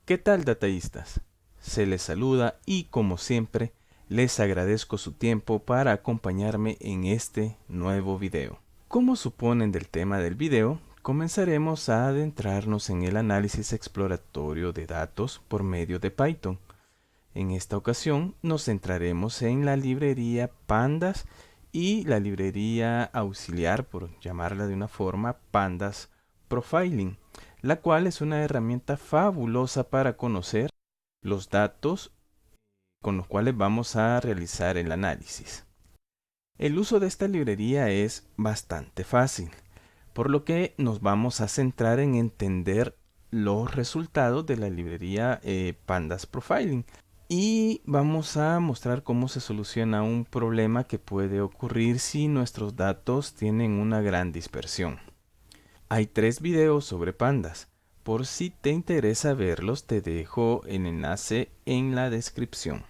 ¿Qué tal, detallistas? Se les saluda y como siempre les agradezco su tiempo para acompañarme en este nuevo video. Como suponen del tema del video, comenzaremos a adentrarnos en el análisis exploratorio de datos por medio de Python. En esta ocasión nos centraremos en la librería Pandas y la librería auxiliar, por llamarla de una forma, Pandas Profiling, la cual es una herramienta fabulosa para conocer los datos con los cuales vamos a realizar el análisis. El uso de esta librería es bastante fácil, por lo que nos vamos a centrar en entender los resultados de la librería Pandas Profiling y vamos a mostrar cómo se soluciona un problema que puede ocurrir si nuestros datos tienen una gran dispersión. Hay 3 videos sobre pandas. Por si te interesa verlos, te dejo el enlace en la descripción.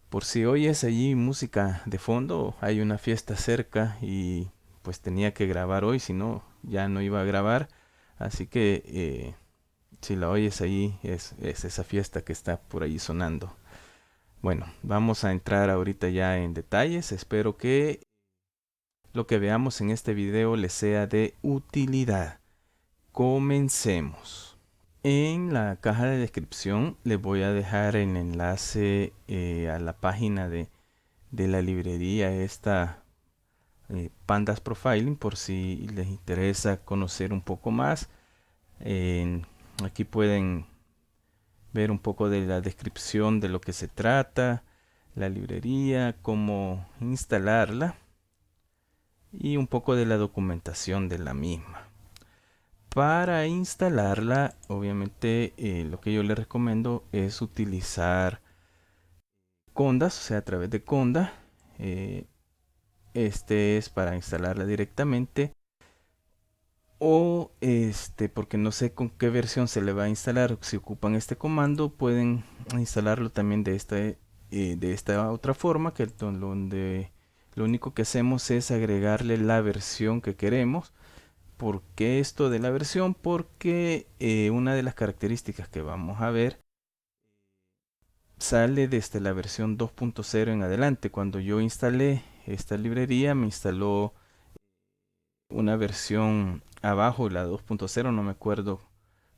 Por si oyes allí música de fondo, hay una fiesta cerca y pues tenía que grabar hoy, si no, ya no iba a grabar. Así que si la oyes allí, es esa fiesta que está por ahí sonando. Bueno, vamos a entrar ahorita ya en detalles. Espero que lo que veamos en este video les sea de utilidad. Comencemos. En la caja de descripción les voy a dejar el enlace a la página de la librería esta Pandas Profiling, por si les interesa conocer un poco más. Aquí pueden ver un poco de la descripción de lo que se trata, la librería, cómo instalarla y un poco de la documentación de la misma. Para instalarla, obviamente lo que yo les recomiendo es utilizar Condas, o sea, a través de Conda. Este es para instalarla directamente. O porque no sé con qué versión se le va a instalar. Si ocupan este comando, pueden instalarlo también de esta otra forma, que donde lo único que hacemos es agregarle la versión que queremos. ¿Por qué esto de la versión? Porque una de las características que vamos a ver sale desde la versión 2.0 en adelante. Cuando yo instalé esta librería, me instaló una versión abajo, la 2.0, no me acuerdo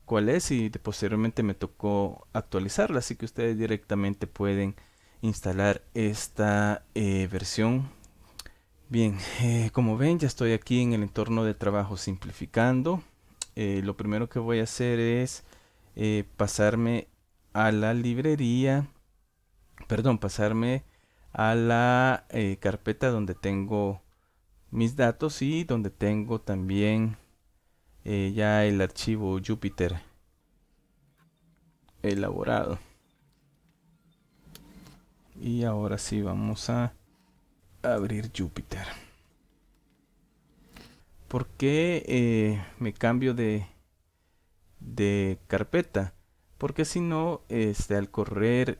cuál es, y posteriormente me tocó actualizarla, así que ustedes directamente pueden instalar esta versión. Bien, como ven, ya estoy aquí en el entorno de trabajo simplificando. Lo primero que voy a hacer es pasarme a la librería, perdón, pasarme a la carpeta donde tengo mis datos y donde tengo también ya el archivo Jupyter elaborado. Y ahora sí vamos a abrir Jupyter. ¿Por qué me cambio de carpeta? Porque si no, al correr,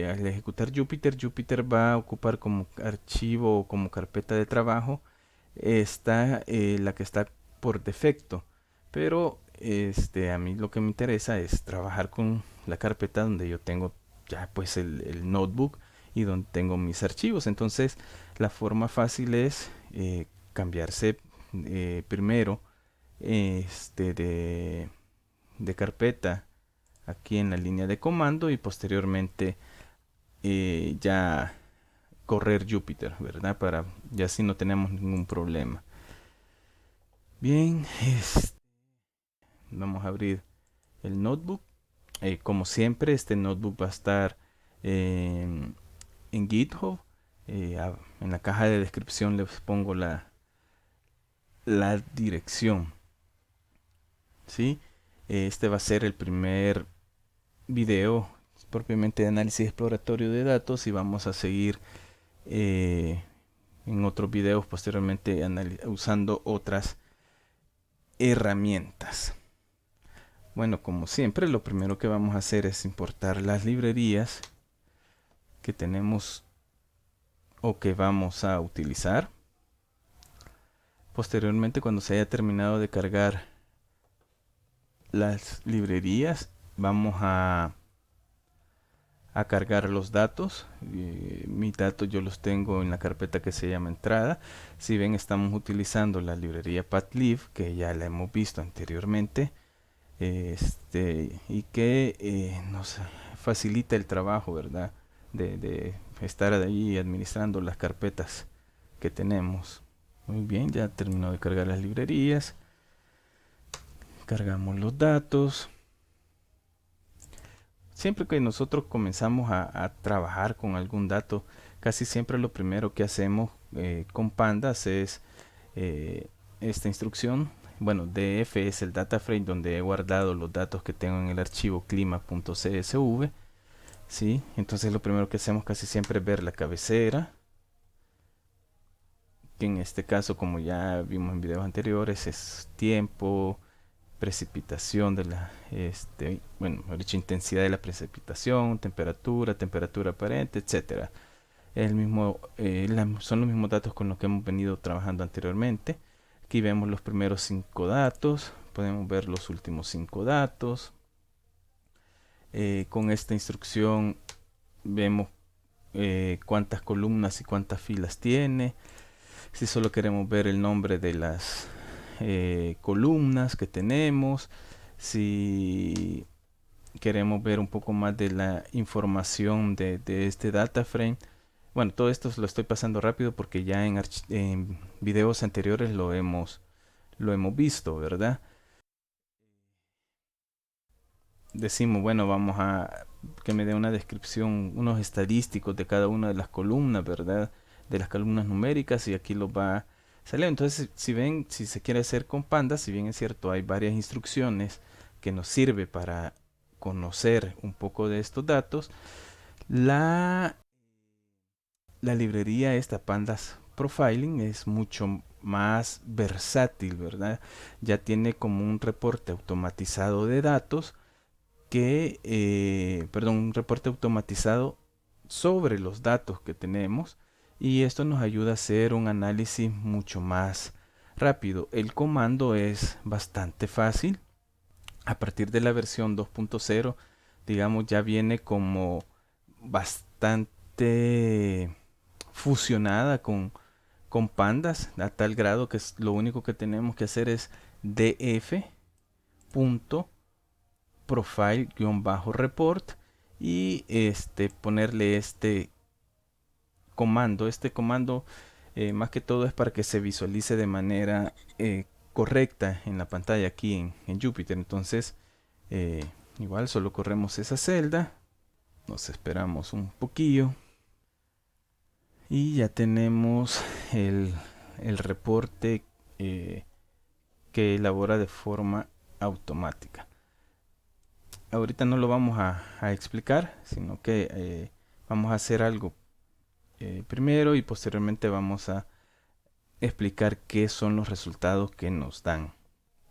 al ejecutar Jupyter va a ocupar como archivo o como carpeta de trabajo está la que está por defecto. Pero a mí lo que me interesa es trabajar con la carpeta donde yo tengo ya pues el notebook y donde tengo mis archivos. Entonces la forma fácil es cambiarse primero de carpeta aquí en la línea de comando y posteriormente ya correr Jupyter, ¿verdad? Para ya así no tenemos ningún problema. Bien, vamos a abrir el notebook. Como siempre, este notebook va a estar en GitHub. En la caja de descripción les pongo la dirección. ¿Sí? Este va a ser el primer video propiamente de análisis exploratorio de datos y vamos a seguir en otros videos posteriormente usando otras herramientas. Bueno, como siempre, lo primero que vamos a hacer es importar las librerías que tenemos o que vamos a utilizar. Posteriormente, cuando se haya terminado de cargar las librerías, vamos a cargar los datos. Mis datos yo los tengo en la carpeta que se llama entrada. Si ven, estamos utilizando la librería pathlib, que ya la hemos visto anteriormente, y que nos facilita el trabajo, ¿verdad? De estar ahí administrando las carpetas que tenemos. Muy bien, ya terminó de cargar las librerías. Cargamos los datos. Siempre que nosotros comenzamos a trabajar con algún dato, casi siempre lo primero que hacemos con pandas es esta instrucción. Bueno, df es el data frame donde he guardado los datos que tengo en el archivo clima.csv. ¿Sí? Entonces lo primero que hacemos casi siempre es ver la cabecera, que en este caso, como ya vimos en videos anteriores, es tiempo, precipitación de la bueno, dicho, intensidad de la precipitación, temperatura aparente, etcétera. El mismo son los mismos datos con los que hemos venido trabajando anteriormente. Aquí vemos los primeros 5 datos, podemos ver los últimos 5 datos. Con esta instrucción vemos cuántas columnas y cuántas filas tiene. Si solo queremos ver el nombre de las columnas que tenemos, si queremos ver un poco más de la información de este data frame. Bueno, todo esto lo estoy pasando rápido porque ya en videos anteriores lo hemos visto, ¿verdad? Decimos, bueno, vamos a que me dé una descripción, unos estadísticos de cada una de las columnas, ¿verdad? De las columnas numéricas, y aquí los va a salir. Entonces, si ven, si se quiere hacer con pandas, si bien es cierto, hay varias instrucciones que nos sirve para conocer un poco de estos datos, la librería esta Pandas Profiling es mucho más versátil, ¿verdad? Ya tiene como un reporte automatizado de datos perdón, un reporte automatizado sobre los datos que tenemos, y esto nos ayuda a hacer un análisis mucho más rápido. El comando es bastante fácil. A partir de la versión 2.0, digamos, ya viene como bastante fusionada con pandas, a tal grado que lo único que tenemos que hacer es df.profile-report y ponerle este comando. Este comando más que todo es para que se visualice de manera correcta en la pantalla aquí en Jupyter. Entonces igual solo corremos esa celda, nos esperamos un poquillo y ya tenemos el reporte que elabora de forma automática. Ahorita no lo vamos a explicar, sino que vamos a hacer algo primero y posteriormente vamos a explicar qué son los resultados que nos dan.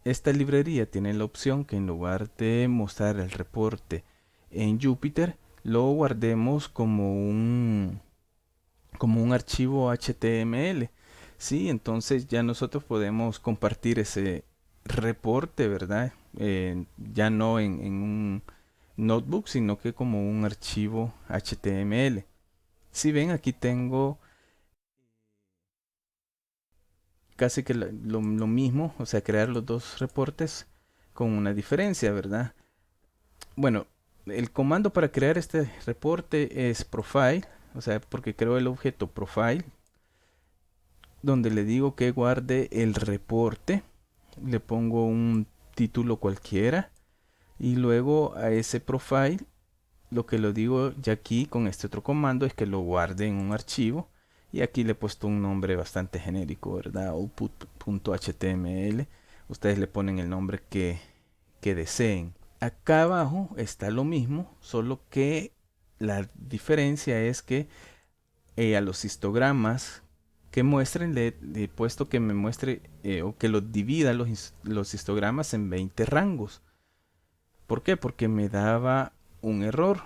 Esta librería tiene la opción que en lugar de mostrar el reporte en Jupyter, lo guardemos como un archivo HTML. ¿Sí? Entonces ya nosotros podemos compartir ese reporte, ¿verdad? Ya no en un notebook, sino que como un archivo HTML. Si ven, aquí tengo casi que lo mismo, o sea, crear los dos reportes con una diferencia, ¿verdad? Bueno, el comando para crear este reporte es profile, o sea, porque creo el objeto profile, donde le digo que guarde el reporte, le pongo un título cualquiera y luego a ese profile lo que lo digo ya aquí con este otro comando es que lo guarde en un archivo, y aquí le he puesto un nombre bastante genérico, ¿verdad? Output.html. Ustedes le ponen el nombre que deseen. Acá abajo está lo mismo, solo que la diferencia es que a los histogramas que muestren le he puesto que me muestre o que los divida los histogramas en 20 rangos. ¿Por qué? Porque me daba un error.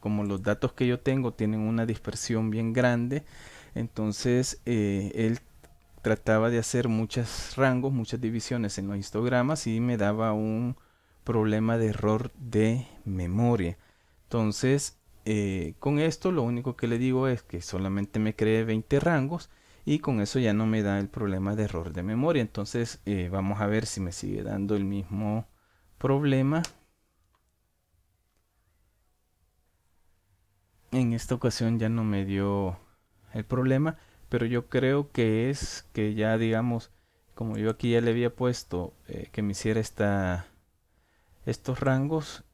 Como los datos que yo tengo tienen una dispersión bien grande, entonces él trataba de hacer muchos rangos, muchas divisiones en los histogramas, y me daba un problema de error de memoria. Entonces, con esto lo único que le digo es que solamente me cree 20 rangos y con eso ya no me da el problema de error de memoria. Entonces, vamos a ver si me sigue dando el mismo problema. En esta ocasión ya no me dio el problema, pero yo creo que es que ya, digamos, como yo aquí ya le había puesto que me hiciera estos rangos,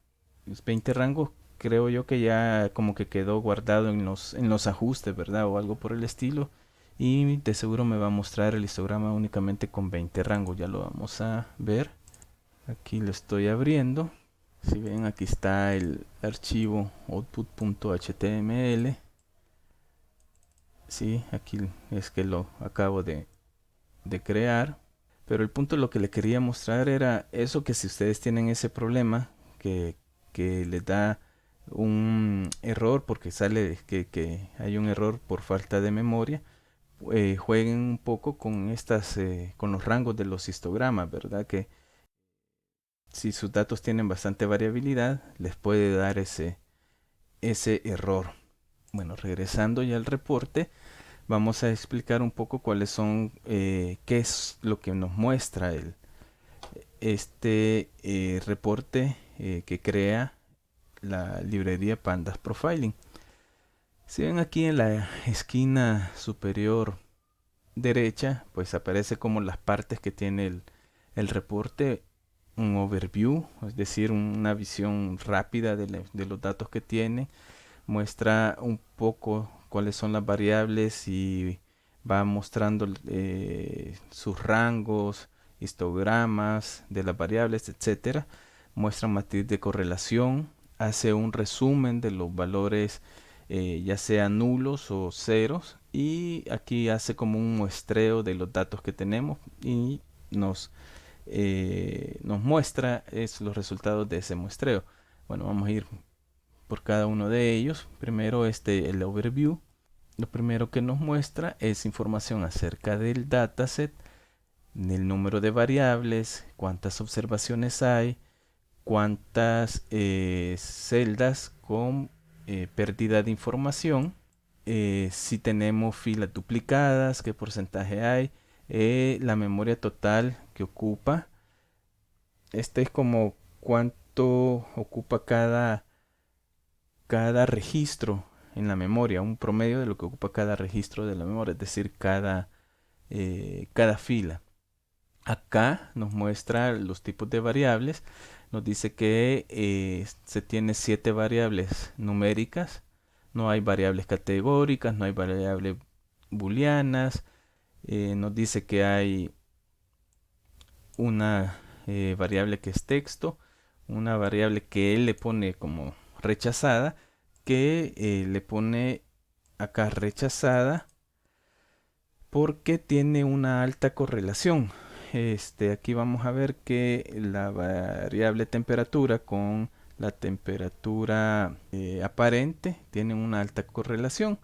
los 20 rangos, creo yo que ya como que quedó guardado en los ajustes, ¿verdad? O algo por el estilo. Y de seguro me va a mostrar el histograma únicamente con 20 rangos. Ya lo vamos a ver. Aquí lo estoy abriendo. Si ven, aquí está el archivo output.html. Sí, aquí es que lo acabo de crear. Pero el punto, lo que le quería mostrar era eso, que si ustedes tienen ese problema que les da un error porque sale que hay un error por falta de memoria, jueguen un poco con con los rangos de los histogramas, ¿verdad? Que si sus datos tienen bastante variabilidad, les puede dar ese error. Bueno, regresando ya al reporte, vamos a explicar un poco cuáles son, qué es lo que nos muestra este reporte que crea la librería Pandas Profiling. Si ven aquí en la esquina superior derecha, pues aparece como las partes que tiene el reporte, un overview, es decir, una visión rápida de los datos que tiene. Muestra un poco cuáles son las variables y va mostrando sus rangos, histogramas de las variables, etcétera. Muestra matriz de correlación, hace un resumen de los valores ya sea nulos o ceros, y aquí hace como un muestreo de los datos que tenemos y nos muestra los resultados de ese muestreo. Bueno, vamos a ir por cada uno de ellos. Primero el overview. Lo primero que nos muestra es información acerca del dataset, el número de variables, cuántas observaciones hay, cuántas celdas con pérdida de información, si tenemos filas duplicadas, qué porcentaje hay, la memoria total que ocupa. Este es como cuánto ocupa cada registro en la memoria, un promedio de lo que ocupa cada registro de la memoria, es decir, cada fila. Acá nos muestra los tipos de variables. Nos dice que se tiene 7 variables numéricas. No hay variables categóricas, no hay variables booleanas. Nos dice que hay una variable que es texto, una variable que él le pone como rechazada, que le pone acá rechazada porque tiene una alta correlación. Aquí vamos a ver que la variable temperatura con la temperatura aparente tienen una alta correlación.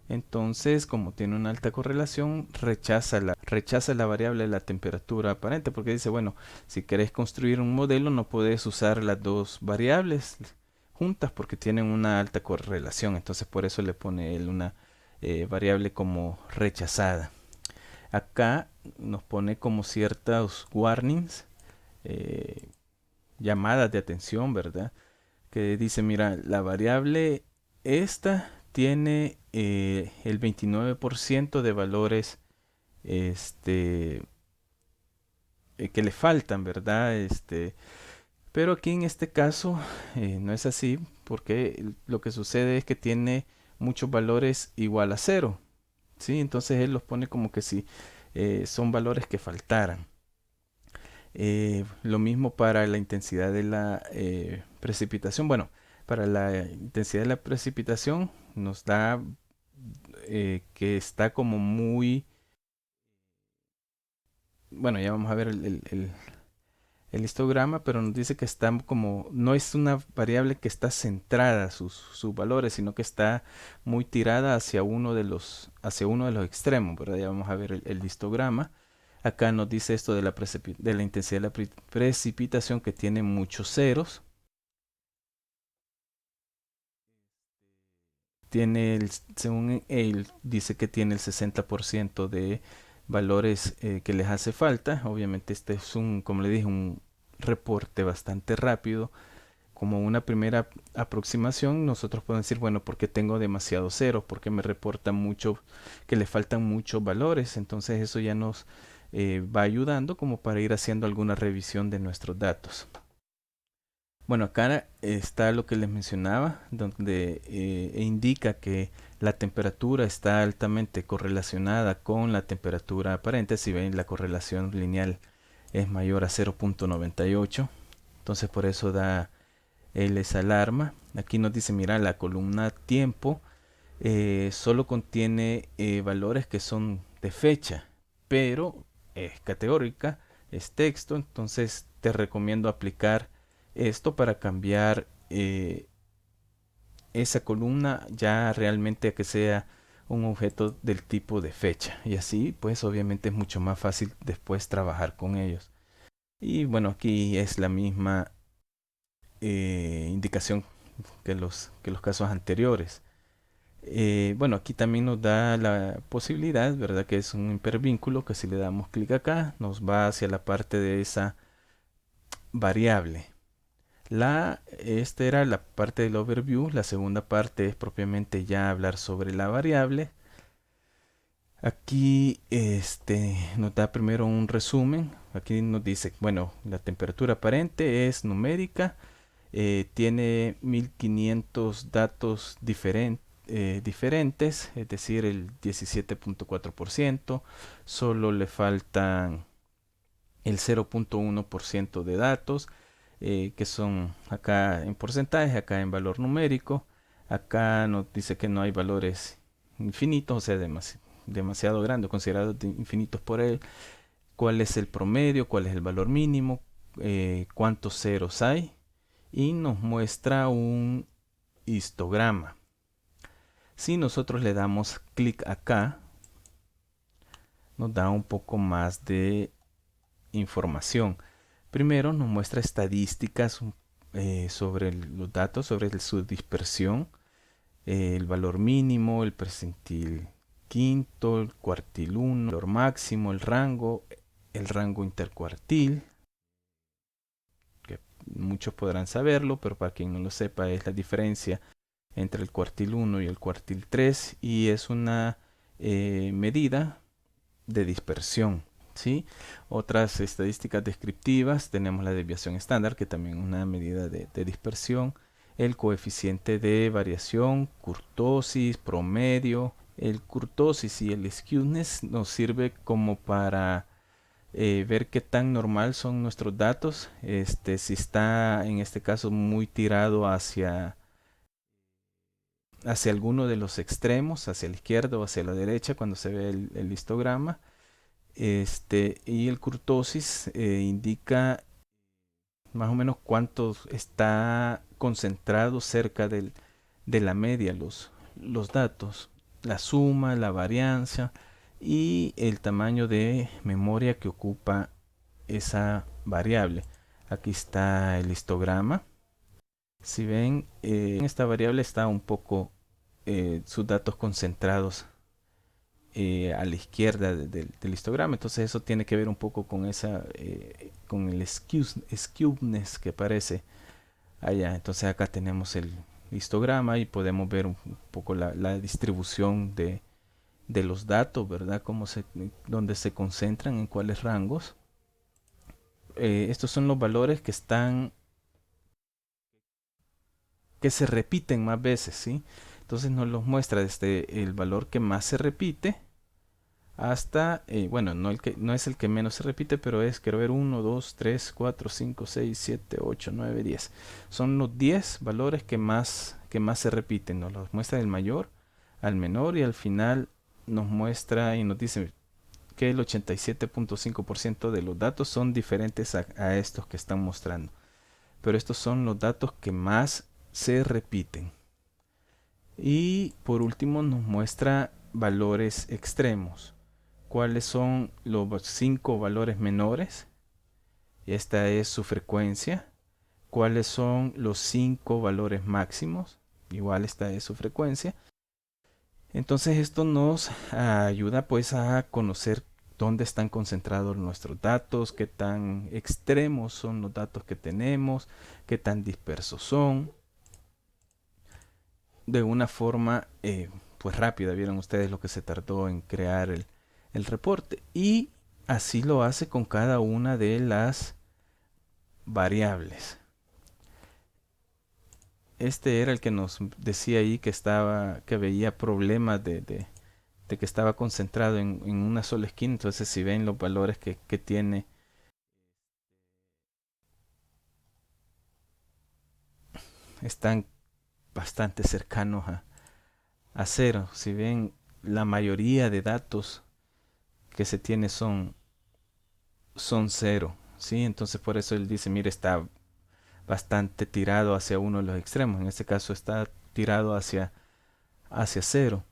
Entonces, como tiene una alta correlación, rechaza la variable de la temperatura aparente, porque dice, bueno, si querés construir un modelo no puedes usar las dos variables juntas porque tienen una alta correlación. Entonces, por eso le pone él una variable como rechazada. Acá nos pone como ciertos warnings, llamadas de atención, ¿verdad? Que dice, mira, la variable esta tiene el 29% de valores que le faltan, ¿verdad? Pero aquí en este caso no es así, porque lo que sucede es que tiene muchos valores igual a cero, ¿sí? Entonces él los pone como que si son valores que faltaran. Lo mismo para la intensidad de la precipitación. Bueno, para la intensidad de la precipitación nos da que está como muy... Bueno, ya vamos a ver el histograma, pero nos dice que está como... No es una variable que está centrada sus valores, sino que está muy tirada hacia uno de los extremos, ¿verdad? Ya vamos a ver el histograma. Acá nos dice esto de la intensidad de la precipitación, que tiene muchos ceros. Según él, dice que tiene el 60% de valores que les hace falta. Obviamente este es como le dije, un reporte bastante rápido. Como una primera aproximación, nosotros podemos decir, bueno, porque tengo demasiado cero, porque me reporta mucho, que le faltan muchos valores. Entonces eso ya nos va ayudando como para ir haciendo alguna revisión de nuestros datos. Bueno, acá está lo que les mencionaba, donde indica que la temperatura está altamente correlacionada con la temperatura aparente. Si ven, la correlación lineal es mayor a 0.98. Entonces por eso da él esa alarma. Aquí nos dice, mira, la columna tiempo solo contiene valores que son de fecha, pero es categórica, es texto. Entonces te recomiendo aplicar esto para cambiar esa columna ya realmente a que sea un objeto del tipo de fecha, y así pues obviamente es mucho más fácil después trabajar con ellos. Y bueno, aquí es la misma indicación que los casos anteriores. Bueno, aquí también nos da la posibilidad, ¿verdad? Que es un hipervínculo, que si le damos clic acá nos va hacia la parte de esa variable. Esta era la parte del overview. La segunda parte es propiamente ya hablar sobre la variable. Aquí nos da primero un resumen. Aquí nos dice, bueno, la temperatura aparente es numérica. Tiene 1500 datos diferentes, es decir, el 17.4%. Solo le faltan el 0.1% de datos, que son acá en porcentaje, acá en valor numérico. Acá nos dice que no hay valores infinitos, o sea, demasiado grandes, considerados infinitos por él. ¿Cuál es el promedio? ¿Cuál es el valor mínimo? ¿Cuántos ceros hay? Y nos muestra un histograma. Si nosotros le damos clic acá, nos da un poco más de información. Primero nos muestra estadísticas sobre los datos, sobre su dispersión, el valor mínimo, el percentil quinto, el cuartil 1, el valor máximo, el rango intercuartil, que muchos podrán saberlo, pero para quien no lo sepa es la diferencia entre el cuartil 1 y el cuartil 3, y es una medida de dispersión. ¿Sí? Otras estadísticas descriptivas, tenemos la desviación estándar, que también es una medida de dispersión, el coeficiente de variación, kurtosis, promedio. El kurtosis y el skewness nos sirve como para ver qué tan normal son nuestros datos. Si está en este caso muy tirado hacia alguno de los extremos, hacia la izquierda o hacia la derecha, cuando se ve el histograma. Y el kurtosis indica más o menos cuánto está concentrado cerca de la media los datos, la suma, la varianza y el tamaño de memoria que ocupa esa variable. Aquí está el histograma. Si ven, esta variable está un poco sus datos concentrados a la izquierda del histograma. Entonces eso tiene que ver un poco con con el skewness que aparece allá. Entonces acá tenemos el histograma y podemos ver un poco la distribución de los datos, ¿verdad? Dónde se concentran, en cuáles rangos. Estos son los valores que se repiten más veces, ¿sí? Entonces nos los muestra desde el valor que más se repite hasta, bueno, no es el que menos se repite, pero quiero ver, 1, 2, 3, 4, 5, 6, 7, 8, 9, 10. Son los 10 valores que más se repiten. Nos los muestra del mayor al menor, y al final nos muestra y nos dice que el 87.5% de los datos son diferentes a estos que están mostrando. Pero estos son los datos que más se repiten. Y por último nos muestra valores extremos. cuáles son los 5 valores menores. Esta es su frecuencia. Cuáles son los 5 valores máximos. Igual esta es su frecuencia. Entonces esto nos ayuda pues a conocer dónde están concentrados nuestros datos, qué tan extremos son los datos que tenemos, qué tan dispersos son. De una forma pues rápida. Vieron ustedes lo que se tardó en crear el reporte. Y así lo hace con cada una de las variables. Este era el que nos decía ahí que veía problemas de que estaba concentrado en una sola esquina. Entonces si ven los valores que tiene, están bastante cercanos a cero. Si ven, la mayoría de datos que se tiene son cero, ¿sí? Entonces por eso él dice, mire, está bastante tirado hacia uno de los extremos. En este caso está tirado hacia cero,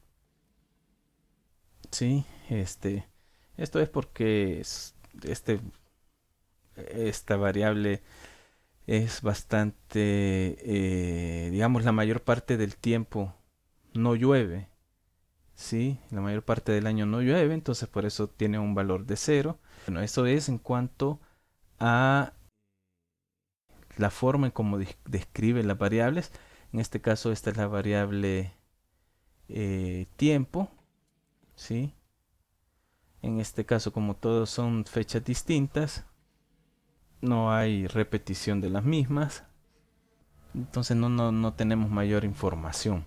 ¿sí? Esto es porque esta variable es bastante, digamos, la mayor parte del tiempo no llueve, ¿sí? La mayor parte del año no llueve, entonces por eso tiene un valor de cero. Bueno, eso es en cuanto a la forma en cómo describe las variables. En este caso, esta es la variable tiempo, ¿sí? En este caso, como todos son fechas distintas, no hay repetición de las mismas, entonces no tenemos mayor información.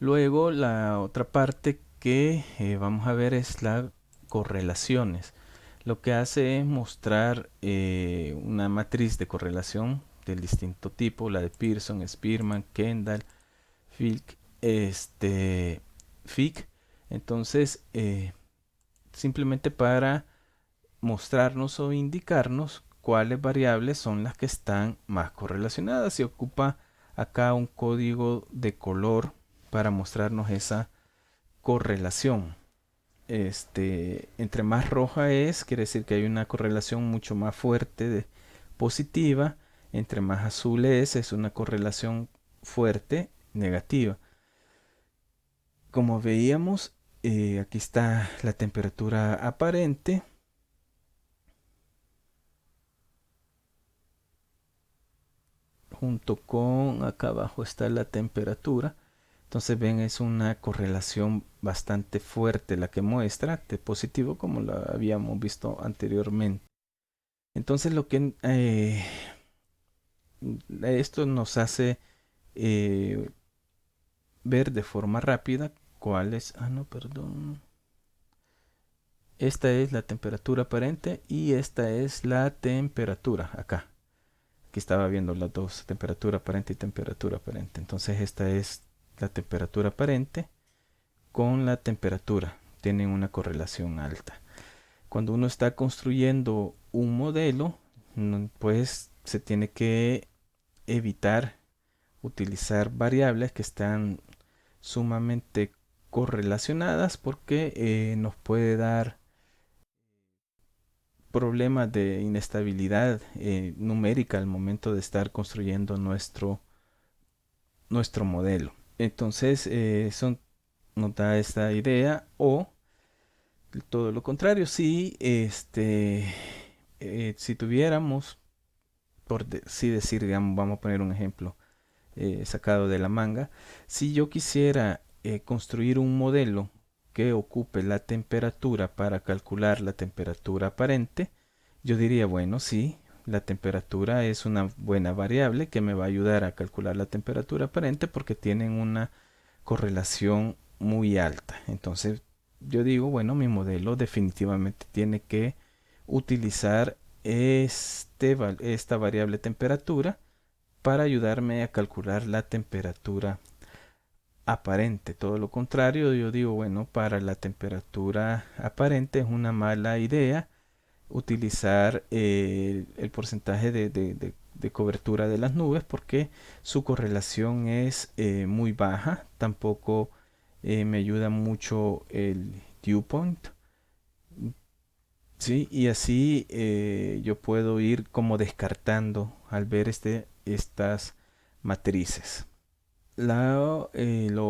Luego, la otra parte que vamos a ver es las correlaciones. Lo que hace es mostrar una matriz de correlación del distinto tipo, la de Pearson, Spearman, Kendall, Fick. Entonces, simplemente para mostrarnos o indicarnos cuáles variables son las que están más correlacionadas. Se ocupa acá un código de color para mostrarnos esa correlación. Entre más roja es, quiere decir que hay una correlación mucho más fuerte positiva. Entre más azul es una correlación fuerte negativa. Como veíamos, aquí está la temperatura aparente. Junto con acá abajo está la temperatura. Entonces ven, es una correlación bastante fuerte la que muestra de positivo, como lo habíamos visto anteriormente. Entonces lo que esto nos hace ver de forma rápida cuál es, no, perdón. Esta es la temperatura aparente y esta es la temperatura acá. Aquí estaba viendo las dos, temperatura aparente y temperatura aparente. Entonces esta es la temperatura aparente con la temperatura. Tienen una correlación alta. Cuando uno está construyendo un modelo, pues se tiene que evitar utilizar variables que están sumamente correlacionadas porque nos puede dar problemas de inestabilidad numérica al momento de estar construyendo nuestro modelo. Entonces eso nos da esta idea, o todo lo contrario, si si tuviéramos, por si decir, digamos, vamos a poner un ejemplo sacado de la manga, si yo quisiera construir un modelo que ocupe la temperatura para calcular la temperatura aparente, yo diría, bueno, sí, la temperatura es una buena variable que me va a ayudar a calcular la temperatura aparente porque tienen una correlación muy alta. Entonces yo digo, bueno, mi modelo definitivamente tiene que utilizar esta variable temperatura para ayudarme a calcular la temperatura aparente. Todo lo contrario, yo digo, bueno, para la temperatura aparente es una mala idea utilizar el porcentaje de cobertura de las nubes porque su correlación es muy baja. Tampoco me ayuda mucho el dew point, Sí, y así yo puedo ir como descartando al ver estas matrices. Lo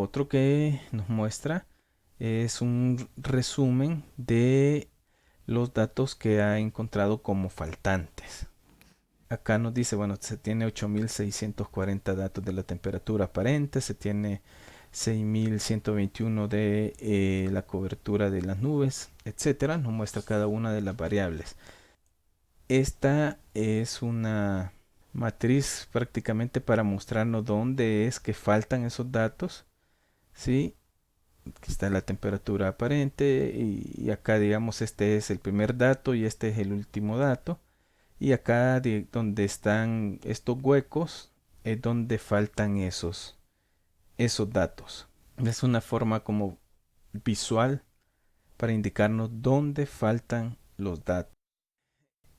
otro que nos muestra es un resumen de los datos que ha encontrado como faltantes. Acá nos dice, bueno, se tiene 8640 datos de la temperatura aparente, se tiene 6121 de la cobertura de las nubes, etcétera. Nos muestra cada una de las variables. Esta es una matriz prácticamente para mostrarnos dónde es que faltan esos datos, ¿sí? Aquí está la temperatura aparente y acá digamos este es el primer dato y este es el último dato. Y acá donde están estos huecos es donde faltan esos datos. Es una forma como visual para indicarnos dónde faltan los datos.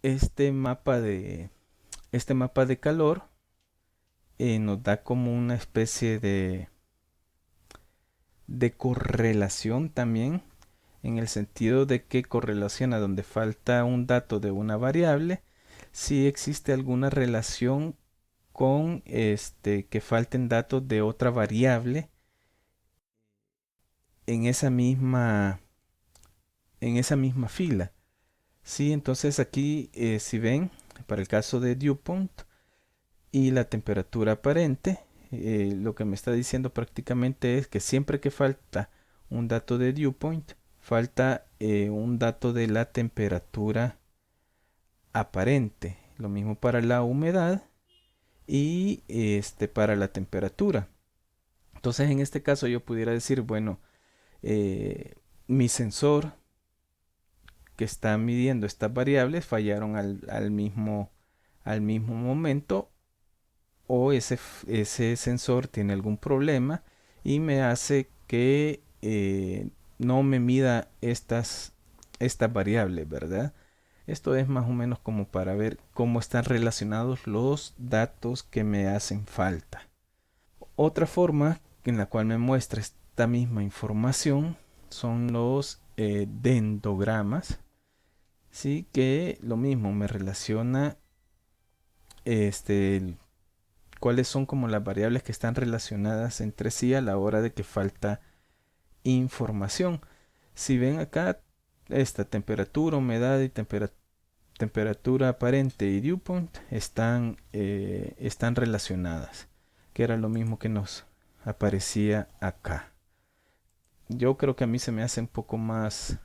Este mapa de, este mapa de calor nos da como una especie de correlación también, en el sentido de que correlaciona donde falta un dato de una variable, si existe alguna relación con que falten datos de otra variable en en esa misma fila. Sí, entonces aquí si ven, para el caso de dew point y la temperatura aparente, lo que me está diciendo prácticamente es que siempre que falta un dato de dew point, falta un dato de la temperatura aparente. Lo mismo para la humedad y para la temperatura. Entonces en este caso yo pudiera decir, bueno, mi sensor que está midiendo estas variables fallaron al mismo momento, o ese sensor tiene algún problema y me hace que no me mida estas variables, ¿verdad? Esto es más o menos como para ver cómo están relacionados los datos que me hacen falta. Otra forma en la cual me muestra esta misma información son los dendogramas, sí, que lo mismo me relaciona este, cuáles son como las variables que están relacionadas entre sí a la hora de que falta información. Si ven acá, esta temperatura, humedad y temperatura aparente y dew point están relacionadas, que era lo mismo que nos aparecía acá. Yo creo que a mí se me hace un poco más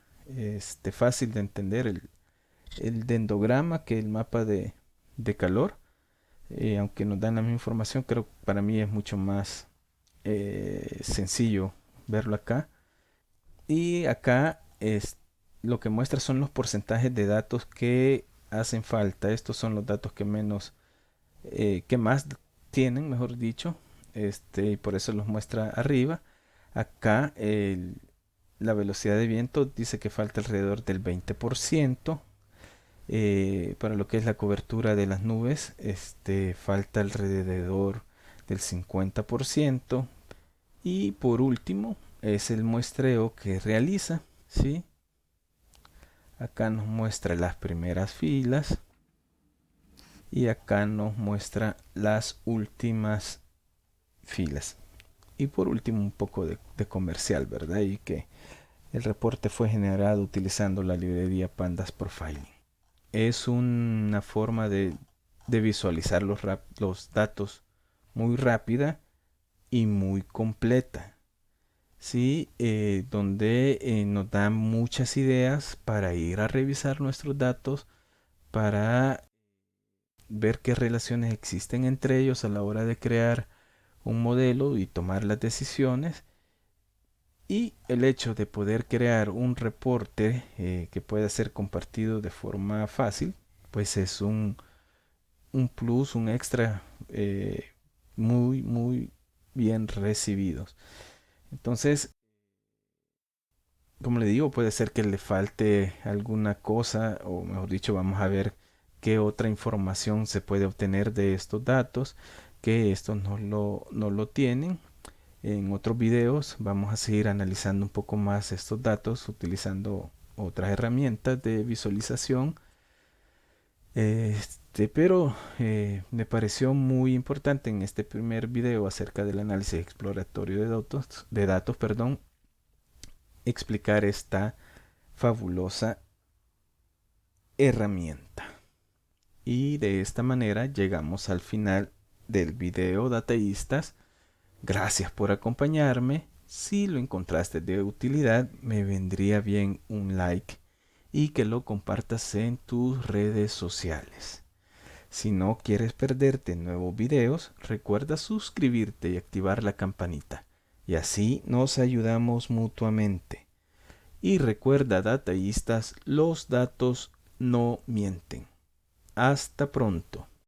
fácil de entender el dendograma que el mapa de calor. Aunque nos dan la misma información, creo que para mí es mucho más sencillo verlo acá. Y acá lo que muestra son los porcentajes de datos que hacen falta. Estos son los datos que más tienen, mejor dicho. Y por eso los muestra arriba. Acá la velocidad de viento dice que falta alrededor del 20%. Para lo que es la cobertura de las nubes, falta alrededor del 50%. Y por último, es el muestreo que realiza, ¿sí? Acá nos muestra las primeras filas y acá nos muestra las últimas filas. Y por último, un poco de comercial, ¿verdad? Y que el reporte fue generado utilizando la librería Pandas Profiling. Es una forma de visualizar los datos muy rápida y muy completa, ¿sí? Donde nos da muchas ideas para ir a revisar nuestros datos, para ver qué relaciones existen entre ellos a la hora de crear un modelo y tomar las decisiones. Y el hecho de poder crear un reporte que pueda ser compartido de forma fácil, pues es un plus, un extra muy, muy bien recibidos. Entonces, como le digo, puede ser que le falte alguna cosa, o mejor dicho, vamos a ver qué otra información se puede obtener de estos datos, que estos no lo tienen. En otros videos vamos a seguir analizando un poco más estos datos utilizando otras herramientas de visualización. Pero me pareció muy importante en este primer video acerca del análisis exploratorio de datos, explicar esta fabulosa herramienta. Y de esta manera llegamos al final del video, dataístas. Gracias por acompañarme. Si lo encontraste de utilidad, me vendría bien un like y que lo compartas en tus redes sociales. Si no quieres perderte nuevos videos, recuerda suscribirte y activar la campanita. Y así nos ayudamos mutuamente. Y recuerda, dataístas, los datos no mienten. Hasta pronto.